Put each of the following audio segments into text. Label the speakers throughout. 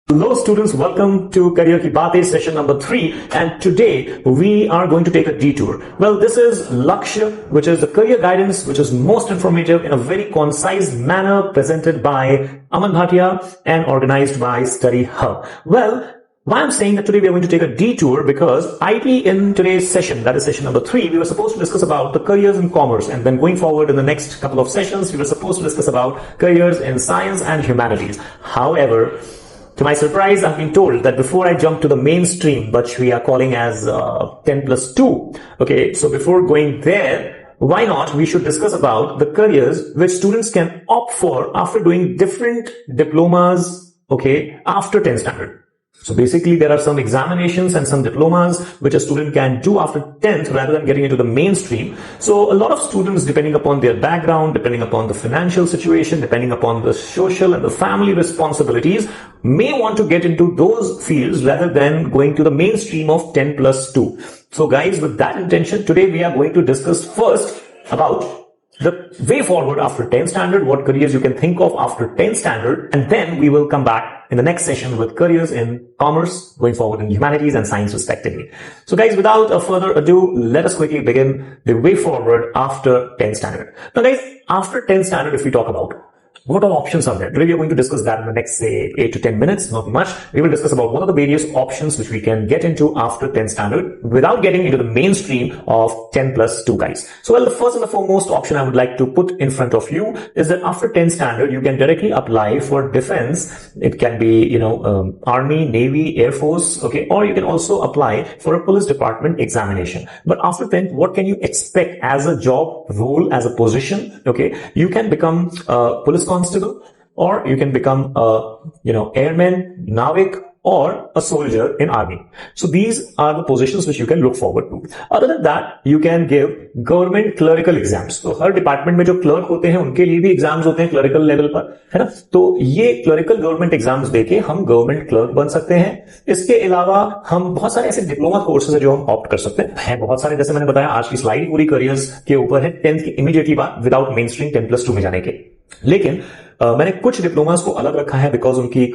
Speaker 1: Hello students, welcome to Career Ki Baatein session number 3, and today we are going to take a detour. Well, this is Lakshya, which is the career guidance which is most informative in a very concise manner, presented by Aman Bhatia and organized by Study Hub. Well, why I'm saying that today we are going to take a detour, because ideally in today's session, that is session number 3, we were supposed to discuss about the careers in commerce, and then going forward in the next couple of sessions, we were supposed to discuss about careers in science and humanities. However, to my surprise, I've been told that before I jump to the mainstream, which we are calling as 10+2, okay, so before going there, why not we should discuss about the careers which students can opt for after doing different diplomas, okay, after 10th standard. So basically, there are some examinations and some diplomas which a student can do after 10th rather than getting into the mainstream. So a lot of students, depending upon their background, depending upon the financial situation, depending upon the social and the family responsibilities, may want to get into those fields rather than going to the mainstream of 10+2. So guys, with that intention, today we are going to discuss first about the way forward after 10th standard, what careers you can think of after 10th standard, and then we will come back in the next session with careers in commerce, going forward in humanities and science respectively. So guys, without further ado, let us quickly begin the way forward after 10th standard. Now guys, after 10th standard, if we talk about what all options are there? Today we are going to discuss that in the next, say, 8 to 10 minutes, not much. We will discuss about what are the various options which we can get into after 10th standard without getting into the mainstream of 10+2, guys. So, well, the first and the foremost option I would like to put in front of you is that after 10th standard, you can directly apply for defense. It can be, Army, Navy, Air Force, okay, or you can also apply for a police department examination. But after 10th, what can you expect as a job role, as a position? Okay, you can become a police constable, or you can become a, airman, navik, or a soldier in army. So these are the positions which you can look forward to. Other than that, you can give government clerical exams. तो हर department में जो clerk होते हैं उनके लिए भी exams होते हैं क्लरिकल लेवल पर, है ना? तो ये क्लरिकल गवर्नमेंट एग्जाम्स देके हम गवर्नमेंट क्लर्क बन सकते हैं. इसके अलावा हम बहुत सारे ऐसे डिप्लोमा कोर्सेज है जो हम ऑप्ट कर सकते हैं बहुत सारे. जैसे मैंने बताया, आज की स्लाइड पूरी करियर्स के ऊपर है 10th की इमीडिएटली बाद विदाउट मेन स्ट्रीम 10+2 में जाने के. लेकिन मैंने कुछ डिप्लोमास को अलग रखा है बिकॉज उनकी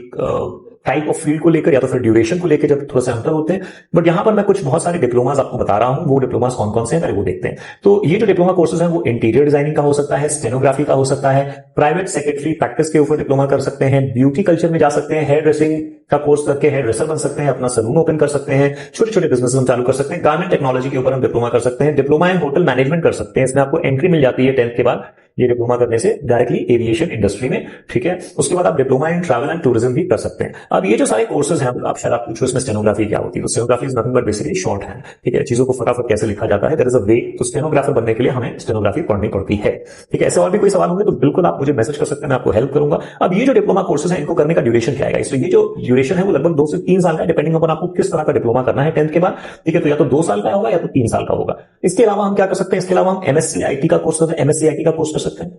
Speaker 1: टाइप ऑफ फील्ड को लेकर या तो फिर ड्यूरेशन को लेकर जब थोड़ा सा अंतर होते हैं. बट यहां पर मैं कुछ बहुत सारे डिप्लोमास आपको बता रहा हूं. वो डिप्लोमास कौन कौन से हैं वो देखते हैं. तो ये जो डिप्लोमा कोर्सेज हैं वो इंटीरियर डिजाइनिंग का हो सकता है, स्टेनोग्राफी का हो सकता है, प्राइवेट सेक्रेटरी प्रैक्टिस के ऊपर डिप्लोमा कर सकते हैं, ब्यूटी कल्चर में जा सकते हैं, हेयर ड्रेसिंग का कोर्स करके हेयर ड्रेसर बन सकते हैं, अपना सलून ओपन कर सकते हैं, छोटे छोटे बिजनेस हम चालू कर सकते हैं, गारमेंट टेक्नोलॉजी के ऊपर हम डिप्लोमा कर सकते हैं, डिप्लोमा इन होटल मैनेजमेंट कर सकते हैं. इसमें आपको एंट्री मिल जाती है 10th के बाद ये डिप्लोमा करने से डायरेक्टली एविएशन इंडस्ट्री में, ठीक है. उसके बाद आप diploma in travel and tourism भी कर सकते हैं. अब ये जो सारे कोर्सेज हैं, आप शायद आप पूछो इसमें स्टेनोग्राफी क्या होती है. तो stenography is nothing but basically short hand, ठीक है. चीजों को फटाफट कैसे लिखा जाता है, देयर इज अ वे. तो स्टेनोग्राफर बनने के लिए हमें स्टेनोग्राफी पढ़नी पड़ती है, ठीक है. ऐसे और भी कोई सवाल होंगे तो बिल्कुल आप मुझे मैसेज कर सकते हैं, मैं आपको हेल्प करूंगा. अब ये जो डिप्लोमा कोर्सेज है इनको करने का ड्यूरेशन क्या है, इसलिए ये जो ड्यूरेशन है वो लगभग 2 से 3 साल का है, डिपेंडिंग अपॉन आपको किस तरह का डिप्लोमा करना है 10th के बाद, ठीक है. तो या तो 2 साल का होगा या तो 3 साल का होगा. इसके अलावा हम क्या कर सकते हैं, इसके अलावा हम एमएससी आईटी का कोर्स करते हैं, एमएससी आईटी का कोर्स कर सकते हैं.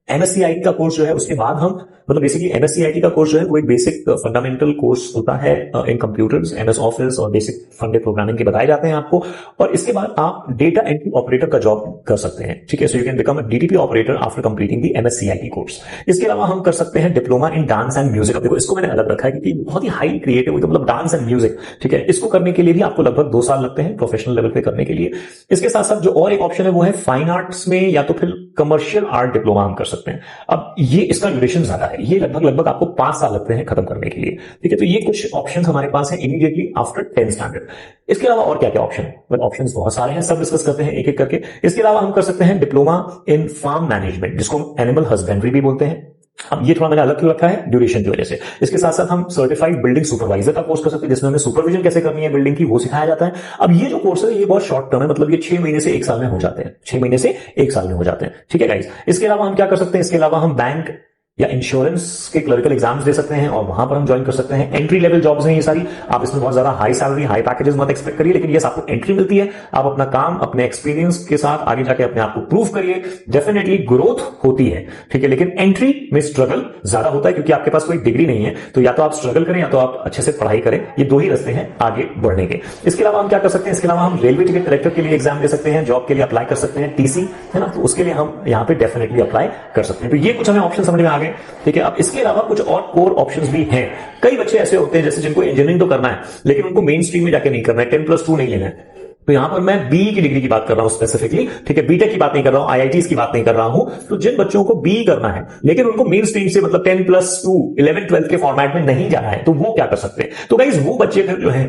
Speaker 1: एमएससी आईटी का कोर्स जो है उसके बाद हम बेसिकली एमएससी आईटी का कोर्स जो है वो एक बेसिक फंडामेंटल कोर्स होता है इन कंप्यूटर्स, एमएस ऑफिस और बेसिक फंडेड प्रोग्रामिंग के बताए जाते हैं आपको. और इसके बाद आप डेटा एंट्री ऑपरेटर का जॉब कर सकते हैं, ठीक है. So you can become a DTP operator after completing the MSc IT course. इसके अलावा हम कर सकते हैं diploma in dance and music. अब देखो इसको मैंने अलग रखा है क्योंकि बहुत ही हाई क्रिएटिव, मतलब डांस एंड म्यूजिक, ठीक है. इसको करने के लिए भी आपको लगभग 2 साल लगते हैं प्रोफेशनल लेवल पे करने के लिए. इसके साथ साथ जो और एक ऑप्शन है वो है फाइन आर्ट्स में या तो फिर कमर्शियल आर्ट डिप्लोमा हम कर सकते हैं. अब ये इसका ड्यूरेशन ज्यादा है, ये लगभग आपको 5 साल लगते हैं खत्म करने के लिए, ठीक है. तो ये कुछ ऑप्शंस हमारे पास है इमीडिएटली आफ्टर 10th स्टैंडर्ड. इसके अलावा और क्या क्या ऑप्शन है, ऑप्शंस बहुत सारे हैं, सब डिस्कस करते हैं एक एक करके. इसके अलावा हम कर सकते हैं डिप्लोमा इन फार्म मैनेजमेंट, जिसको एनिमल हस्बेंड्री भी बोलते हैं. अब ये थोड़ा मैंने अलग क्यों रखा है, ड्यूरेशन की वजह से. इसके साथ साथ हम सर्टिफाइड बिल्डिंग सुपरवाइजर का कोर्स कर सकते हैं, जिसमें हमें सुपरविजन कैसे करनी है बिल्डिंग की वो सिखाया जाता है. अब ये जो कोर्स है ये बहुत शॉर्ट टर्म है, मतलब ये 6 महीने से 1 साल में हो जाते हैं, 6 महीने से 1 साल में हो जाते हैं, ठीक है गाइस. इसके अलावा हम क्या कर सकते हैं, इसके अलावा हम बैंक या इंश्योरेंस के क्लरिकल एग्जाम्स दे सकते हैं और वहां पर हम ज्वाइन कर सकते हैं. एंट्री लेवल जॉब्स हैं ये सारी. आप इसमें बहुत ज्यादा हाई सैलरी, हाई पैकेजेस मत एक्सपेक्ट करिए, लेकिन ये आपको एंट्री मिलती है. आप अपना काम अपने एक्सपीरियंस के साथ आगे जाके अपने आप को प्रूव करिए, डेफिनेटली ग्रोथ होती है, ठीक है. लेकिन एंट्री में स्ट्रगल ज्यादा होता है क्योंकि आपके पास कोई डिग्री नहीं है. तो या तो आप स्ट्रगल करें या तो आप अच्छे से पढ़ाई करें. ये 2 ही रास्ते हैं आगे बढ़ने के. इसके अलावा हम क्या कर सकते हैं, इसके अलावा हम रेलवे टिकट कलेक्टर के लिए एग्जाम दे सकते हैं, जॉब के लिए अप्लाई कर सकते हैं, टीसी, है ना. तो उसके लिए हम यहाँ पे डेफिनेटली अप्लाई कर सकते हैं. तो ये कुछ हमें ऑप्शन समझ में आ गए है, ठीक है। अब इसके अलावा कुछ और कोर ऑप्शंस भी हैं। कई बच्चे ऐसे होते हैं जैसे जिनको इंजीनियरिंग तो करना है लेकिन उनको मेन स्ट्रीम में जाके नहीं करना है, 10+2 नहीं लेना है। तो यहां पर मैं बी की डिग्री की बात कर रहा हूं स्पेसिफिकली, ठीक है। बीटेक की बात नहीं कर रहा हूं, आईआईटीज की बात नहीं कर रहा हूं। तो जिन बच्चों को बी करना है लेकिन उनको मेन स्ट्रीम से मतलब 10+2 11-12 के फॉर्मेट में नहीं जाना है, तो वो क्या कर सकते हैं? तो गाइस वो बच्चे फिर जो है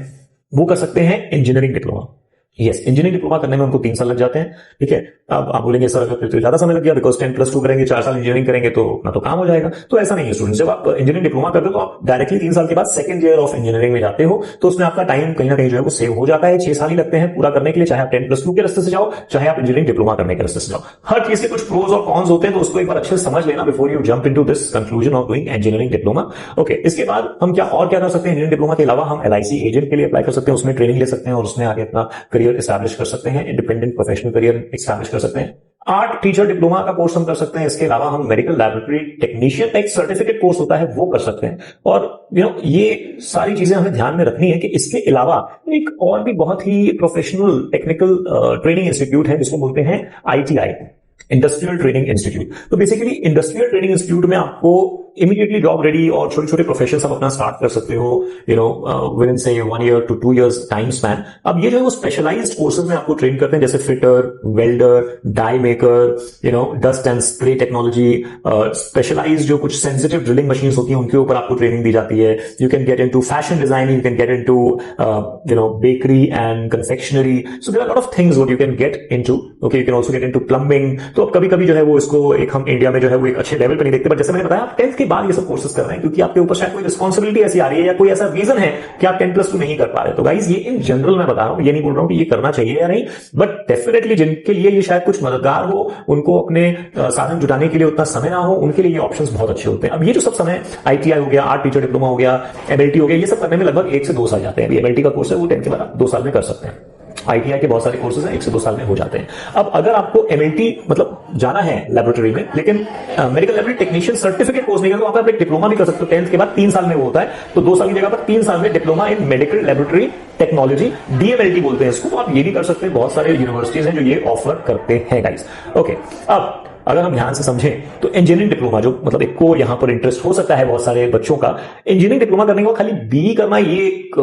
Speaker 1: वो कर सकते हैं engineering diploma. Yes, engineering diploma करने में उनको 3 साल लग जाते हैं, ठीक है। अब आप बोलेंगे सर अगर तो ज्यादा समय लग गया, बिकॉज 10+2 करेंगे, 4 साल इंजीनियरिंग करेंगे तो अपना तो काम हो जाएगा। तो ऐसा नहीं है स्टूडेंट, जब आप इंजीनियरिंग डिप्लोमा करते हो तो आप डायरेक्टली 3 साल के बाद सेकंड ईयर ऑफ इंजीनियरिंग में जाते हो, तो उसमें आपका टाइम कहीं ना कहीं जो है वो सेव हो जाता है। 6 साल ही लगते हैं पूरा करने के लिए, चाहे आप 10+2 के रास्ते से जाओ, चाहे आप इंजीनियरिंग डिप्लोमा करने के रास्ते से जाओ। हर चीज के कुछ प्रोज और कॉन्स होते हैं, तो उसको एक बार अच्छे से समझ लेना before you jump into this conclusion of doing engineering diploma. Okay, इसके बाद हम क्या कर सकते हैं इंजीनियरिंग डिप्लोमा के अलावा? हम एलआईसी एजेंट के लिए अप्लाई कर सकते हैं, उसमें ट्रेनिंग ले सकते हैं और उसमें आगे अपना करियर एस्टैब्लिश कर सकते हैं, इंडिपेंडेंट प्रोफेशनल करियर एस्टैब्लिश कर सकते हैं। आर्ट टीचर डिप्लोमा का कोर्स हम कर सकते हैं। इसके अलावा हम मेडिकल लैबोरेटरी टेक्नीशियन का एक सर्टिफिकेट कोर्स होता है वो कर सकते हैं। और ये सारी चीजें हमें ध्यान में रखनी है कि इसके अलावा एक और भी बहुत ही प्रोफेशनल टेक्निकल ट्रेनिंग इंस्टीट्यूट है जिसको बोलते हैं आईटीआई, इंडस्ट्रियल ट्रेनिंग इंस्टीट्यूट। तो बेसिकली इंडस्ट्रियल ट्रेनिंग इंस्टीट्यूट में आपको इमीडिएटली जॉब रेडी और छोटे छोटे प्रोफेशन आप अपना स्टार्ट कर सकते हो, विद इन से 1 year to 2 years time span. अब ये जो है वो स्पेशलाइज्ड कोर्सेज में आपको ट्रेन करते हैं, जैसे fitter, welder, die maker, dust and spray technology, specialised जो कुछ सेंसिटिव ड्रिलिंग मशीन्स होती हैं उनके ऊपर आपको ट्रेनिंग दी जाती है। You can get into fashion designing, you can get into bakery and confectionery, so there are lot of things what you can get into. Okay, you can also get into plumbing. तो अब कभी कभी जो है वो इसको एक हम इंडिया में जो है वो एक अच्छे लेवल पर नहीं देखते, बट जैसे मैंने बताया आप 10th के बाद ये सब कोर्सेज कर रहे हैं क्योंकि आपके ऊपर शायद कोई रिस्पॉन्सिबिलिटी ऐसी आ रही है या कोई ऐसा रीजन है कि आप 10+2 नहीं कर पा रहे। तो गाइस ये इन जनरल मैं बता रहा हूं, ये नहीं बोल रहा हूं कि ये करना चाहिए या नहीं, बट डेफिनेटली जिनके लिए ये शायद कुछ मददगार हो, उनको अपने साधन जुटाने के लिए उतना समय ना हो, उनके लिए ये ऑप्शंस बहुत अच्छे होते हैं। अब ये जो सब समय आईटीआई हो गया, आर्ट टीचर डिप्लोमा हो गया, एमएलटी हो गया, ये सब करने में लगभग 1 से 2 साल जाते हैं। अभी एमएलटी का कोर्स है वो 10 के बाद 2 साल में कर सकते हैं। आईटीआई के बहुत सारे कोर्सेज हैं 1 से 2 साल में हो जाते हैं। अब अगर आपको एमएलटी मतलब जाना है लेबोरेटरी में, लेकिन medical laboratory technician certificate course नहीं करना, तो आप एक डिप्लोमा भी कर सकते हो। 10th के बाद 3 साल में वो होता है, तो 2 साल की जगह पर 3 साल में diploma in medical laboratory technology, DMLT बोलते हैं इसको। तो आप ये भी कर सकते हैं, बहुत सारे यूनिवर्सिटीज हैं जो ये ऑफर करते हैं गाइस। ओके, अब अगर हम ध्यान से समझें तो इंजीनियरिंग डिप्लोमा जो मतलब एक को यहां पर इंटरेस्ट हो सकता है बहुत सारे बच्चों का, इंजीनियरिंग डिप्लोमा करने के बाद खाली बी करना ये एक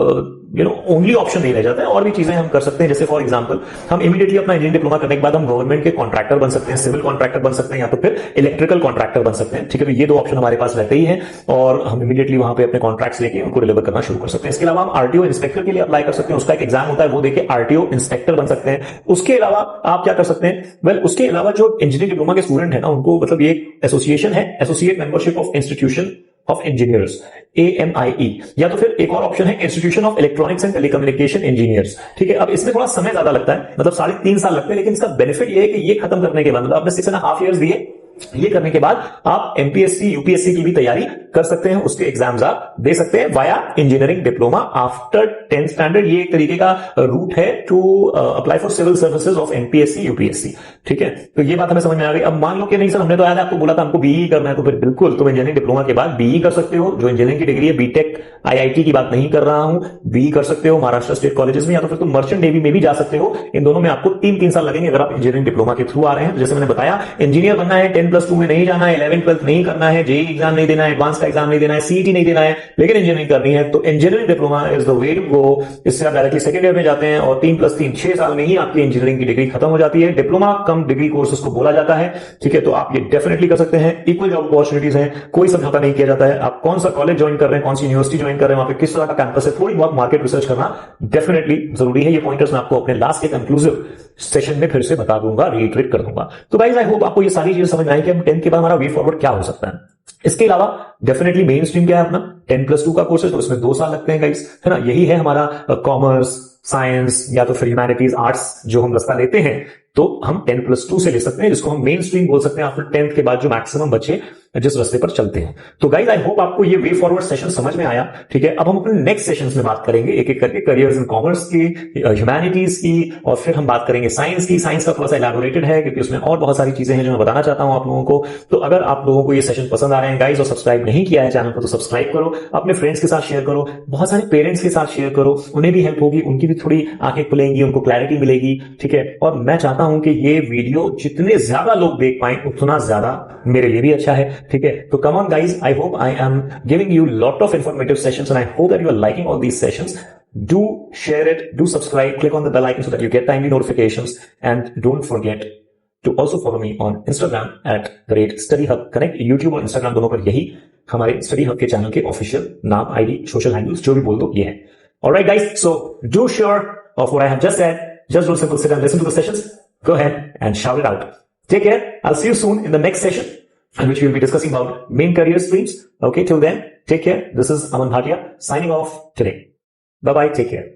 Speaker 1: ओनली ऑप्शन नहीं रह जाता है। और भी चीजें हम कर सकते हैं, जैसे फॉर एग्जांपल हम इमीडिएटली अपना इंजीनियरिंग डिप्लोमा करने के बाद हम गवर्नमेंट के कॉन्ट्रैक्टर बन सकते हैं, सिविल कॉन्ट्रैक्टर बन सकते हैं या तो फिर इलेक्ट्रिकल कॉन्ट्रैक्टर बन सकते हैं, ठीक है। तो ये 2 ऑप्शन हमारे पास रहते ही हैं और हम इमीडिएटली वहां पे अपने कॉन्ट्रैक्ट्स लेके उनको डिलीवर करना शुरू कर सकते हैं। इसके अलावा हम आरटीओ इंस्पेक्टर के लिए अप्लाई कर सकते हैं, उसका एक एग्जाम होता है, वो देके आरटीओ इंस्पेक्टर बन सकते हैं। उसके अलावा आप क्या कर सकते हैं, वेल उसके अलावा जो इंजीनियरिंग डिप्लोमा के स्टूडेंट है ना, उनको मतलब ये एसोसिएशन है, associate membership of institution of engineers, AMIE, या तो फिर एक और ऑप्शन है institution of electronics and telecommunication engineers, ठीक है। अब इसमें थोड़ा समय ज्यादा लगता है, मतलब 3.5 साल लगते हैं, लेकिन इसका बेनिफिट ये है कि ये खत्म करने के बाद मतलब आपने 6.5 years दिए, ये करने के बाद आप एमपीएससी यूपीएससी की भी तैयारी कर सकते हैं, उसके एग्जाम्स आप दे सकते हैं via engineering diploma after 10th standard. ये एक तरीके का रूट है to apply for civil services of MPSC UPSC, ठीक है। तो ये बात हमें समझ में आ गई। अब मान लो कि नहीं सर हमने तो याद है आपको बोला था हमको बीई करना है, तो फिर बिल्कुल तुम इंजीनियरिंग डिप्लोमा के बाद बीई कर सकते हो, जो इंजीनियरिंग की डिग्री है। बीटेक आईआईटी की बात नहीं कर रहा हूं, बीई कर सकते हो महाराष्ट्र स्टेट कॉलेजेस में, या तो फिर तुम मर्चेंट नेवी में भी जा सकते हो। इन दोनों में आपको 3 साल लगेंगे अगर आप इंजीनियरिंग डिप्लोमा के थ्रू आ रहे हैं। जैसे मैंने बताया इंजीनियर बनना है, 10+2 में नहीं जाना है, 11th-12th नहीं करना है, जेईई एग्जाम नहीं देना है, एडवांस का एग्जाम नहीं देना है, सीईटी नहीं देना है, लेकिन इंजीनियरिंग करनी है, तो engineering diploma is the way to go. इससे आप डायरेक्टली सेकंड ईयर में जाते हैं और 3+3 6 साल में ही आपकी इंजीनियरिंग की डिग्री खत्म हो जाती है। डिप्लोमा कम डिग्री कोर्स उसको बोला जाता है, ठीक है। तो आप ये डेफिनेटली कर सकते हैं। इक्वल जॉब अपॉर्चुनिटीज हैं, कोई समझौता नहीं किया जाता है। आप कौन सा कॉलेज ज्वाइन कर रहे हैं, कौन सी यूनिवर्सिटी ज्वाइन कर रहे हैं, वहां पे किस तरह का कैंपस है, थोड़ी बहुत मार्केट रिसर्च करना डेफिनेटली जरूरी है। ये पॉइंटर्स मैं आपको अपने लास्ट के कंक्लूसिव सेशन में फिर से बता दूंगा, रिट्रीट कर दूंगा। तो गाइस आई होप आपको ये सारी चीजें समझ में आई कि हम 10th के बाद हमारा वे फॉरवर्ड क्या हो सकता है। इसके अलावा डेफिनेटली मेन स्ट्रीम क्या है अपना 10+2 का कोर्स है, तो इसमें 2 साल लगते हैं गाइस, है ना। यही है हमारा कॉमर्स, साइंस या तो फिर ह्यूमैनिटीज, आर्ट्स जो हम रास्ता लेते हैं, तो हम 10+2 से ले सकते हैं, जिसको हम मेन स्ट्रीम बोल सकते हैं आफ्टर 10th के बाद जो मैक्सिमम बच्चे जिस रास्ते पर चलते हैं। तो गाइस आई होप आपको ये वे फॉरवर्ड सेशन समझ में आया, ठीक है। अब हम अपने नेक्स्ट सेशंस में बात करेंगे एक एक करके करियर्स इन कॉमर्स की, ह्यूमैनिटीज की, और फिर हम बात करेंगे साइंस की। साइंस का थोड़ा सा इलैबोरेटेड है क्योंकि उसमें और बहुत सारी चीजें हैं जो मैं बताना चाहता हूं आप लोगों को। तो अगर आप लोगों को ये सेशन पसंद आ रहे हैं गाइस और सब्सक्राइब नहीं किया है चैनल को, तो सब्सक्राइब करो, अपने फ्रेंड्स के साथ शेयर करो, बहुत सारे पेरेंट्स के साथ शेयर करो, उन्हें भी हेल्प होगी, उनकी भी थोड़ी आंखें खुलेंगी, उनको क्लैरिटी मिलेगी, ठीक है। और मैं चाहता हूं कि ये वीडियो जितने ज्यादा लोग देख पाए उतना ज्यादा मेरे लिए भी अच्छा है, ठीक है? तो come on guys, I hope I am giving you lot of informative sessions and I hope that you are liking all these sessions. Do share it, do subscribe, click on the bell icon so that you get timely notifications, and don't forget to also follow me on Instagram at @StudyHubConnect. YouTube और Instagram दोनों पर यही हमारे Study Hub के channel के official नाम, ID, social handles जो भी बोल दो ये है. Alright guys, so do sure of what I have just said. Just don't simple sit and listen to the sessions. Go ahead and shout it out. Take care. I'll see you soon in the next session in which we'll be discussing about main career streams. Okay, till then, take care. This is Aman Bhatia signing off today. Bye bye. Take care.